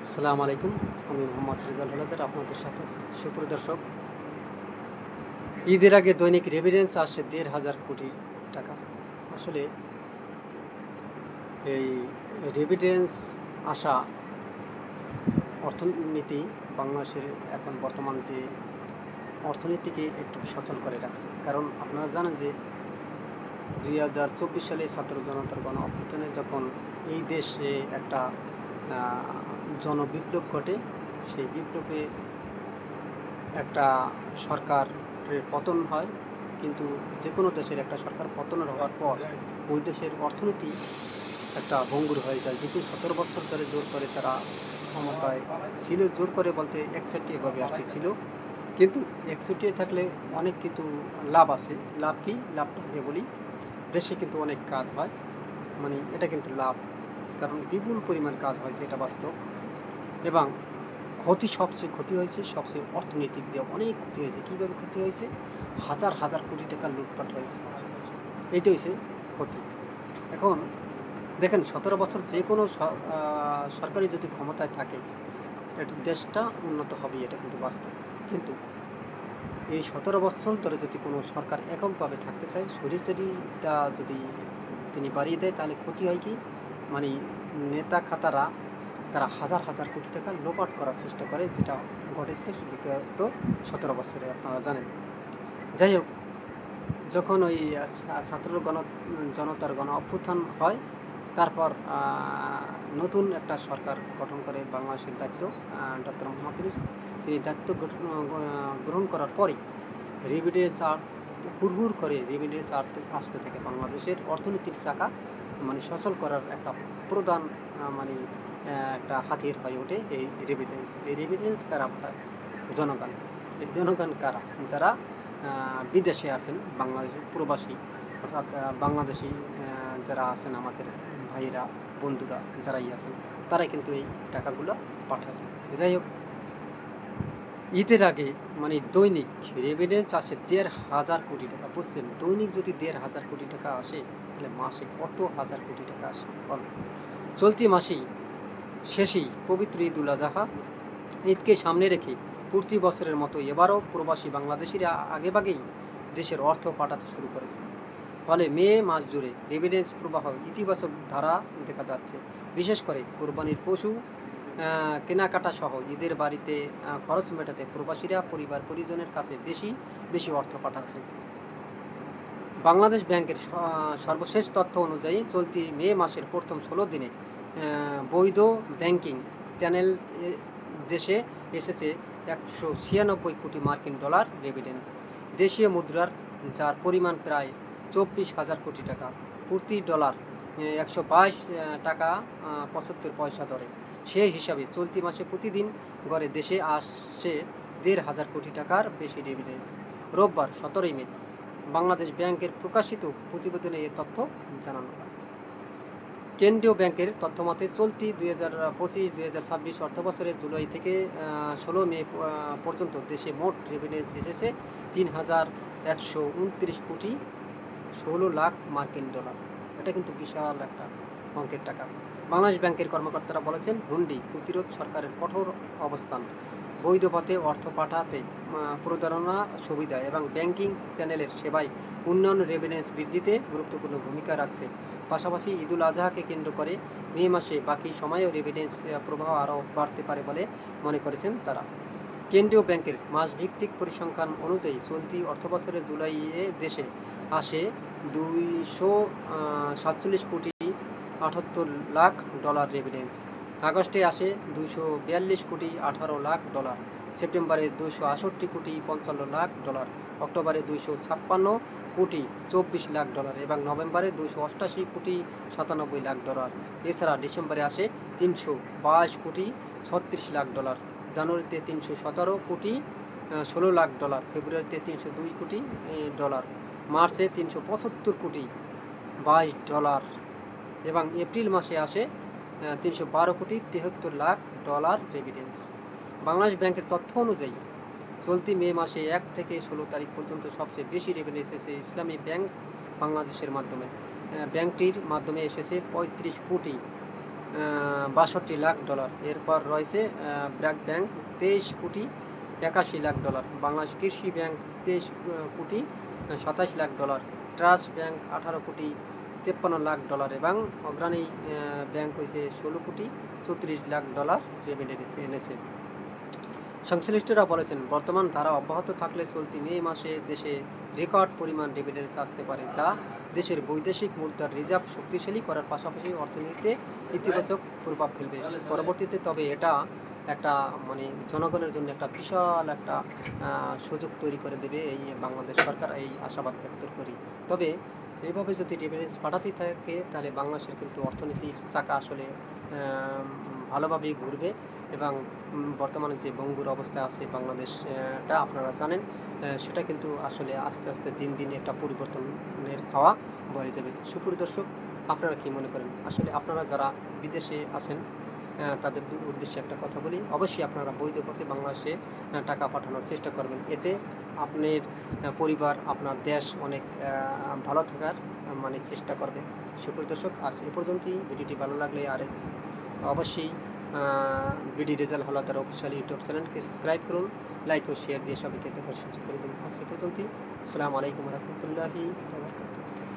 আসসালামু আলাইকুম। আমি মোহাম্মদ রেজাল হলাদার আপনাদের সাথে আছি। সুপ্রিয় দর্শক, ঈদের আগে দৈনিক রেমিটেন্স আসছে ১,৫০০ কোটি টাকা। আসলে এই রেমিটেন্স আসা অর্থনীতি বাংলাদেশের এখন বর্তমান যে অর্থনীতিকে একটু সচল করে রাখছে। কারণ আপনারা জানেন যে ২০২৪ সালে ছাত্র জনতার গণ অভ্যুত্থানে যখন এই দেশে একটা জনবিপ্লব ঘটে, সেই বিপ্লবে একটা সরকারের পতন হয়। কিন্তু যে কোনো দেশের একটা সরকার পতন হওয়ার পর ওই দেশের অর্থনীতি একটা ভঙ্গুর হয়ে যায়। যেহেতু ১৭ বছর ধরে জোর করে তারা ক্ষমতায় ছিল, জোর করে বলতে একচেটিয়াভাবে আর কি ছিল। কিন্তু একচেটিয়া থাকলে অনেক কিন্তু লাভ আছে। লাভ কি? লাভটা আগে বলি। দেশে কিন্তু অনেক কাজ হয়, মানে এটা কিন্তু লাভ, কারণ বিপুল পরিমাণ কাজ হয়েছে, এটা বাস্তব। এবং সবচেয়ে ক্ষতি হয়েছে, সবচেয়ে অর্থনৈতিক দিয়ে অনেক ক্ষতি হয়েছে। কীভাবে ক্ষতি হয়েছে? হাজার হাজার কোটি টাকা লুটপাট হয়েছে, এইটা হয়েছে ক্ষতি। এখন দেখেন, ১৭ বছর যে কোনো সরকারি যদি ক্ষমতায় থাকে, দেশটা উন্নত হবেই, এটা কিন্তু বাস্তব। কিন্তু এই ১৭ বছর ধরে যদি কোনো সরকার এককভাবে থাকতে চায়, স্বৈরাচারীটা যদি তিনি বাড়িয়ে দেয়, তাহলে ক্ষতি হয় কি? মানে নেতা খাতারা তারা হাজার হাজার কোটি টাকা লোপাট করার চেষ্টা করে, যেটা ঘটেছিল বিগত ১৭ বছরে, আপনারা জানেন। যাই হোক, যখন ওই ছাত্র জনতার গণ অভ্যুত্থান হয়, তারপর নতুন একটা সরকার গঠন করে বাংলাদেশের দায়িত্ব ডক্টর মোহাম্মদ ইউনূস। তিনি দায়িত্ব গ্রহণ করার পরেই রেমিটেন্স হুড় করে রেমিটেন্স আসতে থাকে। বাংলাদেশের অর্থনীতির চাকা মানে সচল করার একটা প্রধান মানে একটা হাতিয়ার হয়ে ওঠে এই রেমিটেন্স। এই রেমিটেন্স কারা পাঠায়? জনগণ। এই জনগণ কারা? যারা বিদেশে আছেন, বাংলাদেশের প্রবাসী, অর্থাৎ বাংলাদেশি যারা আছেন, আমাদের ভাইয়েরা, বন্ধুরা যারাই আছেন, তারাই কিন্তু এই টাকাগুলো পাঠায়। যাই হোক, ঈদের আগে মানে দৈনিক রেমিটেন্স আসে ১,৫০০ কোটি টাকা। বুঝছেন? দৈনিক যদি ১,৫০০ কোটি টাকা আসে, তাহলে মাসে কত হাজার কোটি টাকা আসে? চলতি মাসেই শেষেই পবিত্র ঈদুল আজহা ঈদকে সামনে রেখে প্রতি বছরের মতো এবারও প্রবাসী বাংলাদেশিরা আগেভাগেই দেশের অর্থ পাঠাতে শুরু করেছে। ফলে মে মাস জুড়ে রেমিটেন্স প্রবাহ ইতিবাচক ধারা দেখা যাচ্ছে। বিশেষ করে কোরবানির পশু কেনাকাটা সহ ঈদের বাড়িতে খরচ মেটাতে প্রবাসীরা পরিবার পরিজনের কাছে বেশি বেশি অর্থ পাঠাচ্ছে। বাংলাদেশ ব্যাংকের সর্বশেষ তথ্য অনুযায়ী চলতি মে মাসের প্রথম ১৬ দিনে বৈধ ব্যাংকিং চ্যানেল দেশে এসেছে ১৯৬ কোটি মার্কিন ডলার রেমিটেন্স, দেশীয় মুদ্রার, যার পরিমাণ প্রায় ২৪,০০০ কোটি টাকা। প্রতি ডলার ১২২ টাকা ৭৫ পয়সা দরে। সেই হিসাবে চলতি মাসে প্রতিদিন গড়ে দেশে আসছে ১,৫০০ কোটি টাকার বেশি রেমিটেন্স। রোববার ১৭ মে বাংলাদেশ ব্যাংকের প্রকাশিত প্রতিবেদনে এ তথ্য জানানো হয়। কেন্দ্রীয় ব্যাংকের তথ্যমতে চলতি ২০২৫-২০২৬ অর্থবছরের জুলাই থেকে ১৬ মে পর্যন্ত দেশে মোট রেমিটেন্স এসেছে ৩,১২৯ কোটি ১৬ লাখ মার্কিন ডলার। এটা কিন্তু বিশাল একটা অঙ্কের টাকা। বাংলাদেশ ব্যাংকের কর্মকর্তারা বলেছেন, হুন্ডি প্রতিরোধ সরকারের কঠোর অবস্থান, বৈধ পথে অর্থ পাঠাতে প্রতারণা সুবিধা এবং ব্যাংকিং চ্যানেলের সেবায় উন্নয়ন রেমিটেন্স বৃদ্ধিতে গুরুত্বপূর্ণ ভূমিকা রাখছে। পাশাপাশি ঈদুল আজহাকে কেন্দ্র করে মে মাসে বাকি সময়েও রেমিটেন্স প্রবাহ আরও বাড়তে পারে বলে মনে করেছেন তারা। কেন্দ্রীয় ব্যাংকের মাসভিত্তিক পরিসংখ্যান অনুযায়ী চলতি অর্থবছরের জুলাইয়ে দেশে আসে ২৪৭ কোটি ৭৮ লাখ ডলার রেমিটেন্স। আগস্টে আসে ২৪২ কোটি ১৮ লাখ ডলার। সেপ্টেম্বরে ২৬৮ কোটি ৫৫ লাখ ডলার। অক্টোবরে ২৫৬ কোটি ২৪ লাখ ডলার এবং নভেম্বরে ২৮৮ কোটি ৯৭ লাখ ডলার। এছাড়া ডিসেম্বরে আসে ৩২২ কোটি ৩৬ লাখ ডলার। জানুয়ারিতে ৩১৭ কোটি ১৬ লাখ ডলার। ফেব্রুয়ারিতে ৩০২ কোটি ডলার। মার্চে ৩৭৫ কোটি ২২ ডলার এবং এপ্রিল মাসে আসে ৩১২ কোটি ৭৩ লাখ ডলার রেমিটেন্স। বাংলাদেশ ব্যাংকের তথ্য অনুযায়ী চলতি মে মাসে ১ থেকে ১৬ তারিখ পর্যন্ত সবচেয়ে বেশি রেমিটেন্স এসেছে ইসলামী ব্যাংক বাংলাদেশের মাধ্যমে। ব্যাংকটির মাধ্যমে এসেছে ৩৫ কোটি $62 লাখ। এরপর রয়েছে ব্র্যাক ব্যাংক 23 কোটি 81 লাখ ডলার, বাংলাদেশ কৃষি ব্যাংক 23 কোটি 27 লাখ ডলার, ট্রাস্ট ব্যাংক 18 কোটি 53 লাখ ডলার এবং অগ্রণী ব্যাংক হয়েছে 16 কোটি 34 লাখ ডলার রেমিটেন্স এনেছে। সংশ্লিষ্টরা বলেছেন, বর্তমান ধারা অব্যাহত থাকলে চলতি মে মাসে দেশে রেকর্ড পরিমাণ রেমিটেন্স আসতে পারে, যা দেশের বৈদেশিক মুদ্রার রিজার্ভ শক্তিশালী করার পাশাপাশি অর্থনীতিতে ইতিবাচক প্রভাব ফেলবে পরবর্তীতে। তবে এটা একটা মানে জনগণের জন্য একটা বিশাল একটা সুযোগ তৈরি করে দেবে এই বাংলাদেশ সরকার, এই আশাবাদ ব্যক্ত করি। তবে এইভাবে যদি রেমিটেন্স পাঠাতেই থাকে তাহলে বাংলাদেশের কিন্তু অর্থনীতির চাকা আসলে ভালোভাবেই ঘুরবে এবং বর্তমানে যে ভঙ্গুর অবস্থা আছে বাংলাদেশটা আপনারা জানেন, সেটা কিন্তু আসলে আস্তে আস্তে দিন দিন একটা পরিবর্তনের হাওয়া বয়ে যাবে। সুপ্রিয় দর্শক, আপনারা কি মনে করেন? আসলে আপনারা যারা বিদেশে আছেন তাদের উদ্দেশ্যে একটা কথা বলি, অবশ্যই আপনারা বৈধ পথে বাংলাদেশে টাকা পাঠানোর চেষ্টা করবেন। এতে আপনার পরিবার, আপনার দেশ অনেক ভালো থাকার মানে চেষ্টা করবে। সুপ্রিয় দর্শক, আজ এ পর্যন্তই। ভিডিওটি ভালো লাগলে আর অবশ্যই BD result Howlader official YouTube চ্যানেলকে সাবস্ক্রাইব করুন, লাইক ও শেয়ার দিয়ে সবাইকে দেখার সুযোগ করে দিন। আজ এ পর্যন্তই। আসসালামু আলাইকুম রহমতুল্লাহি ওয়া বারাকাতুহু।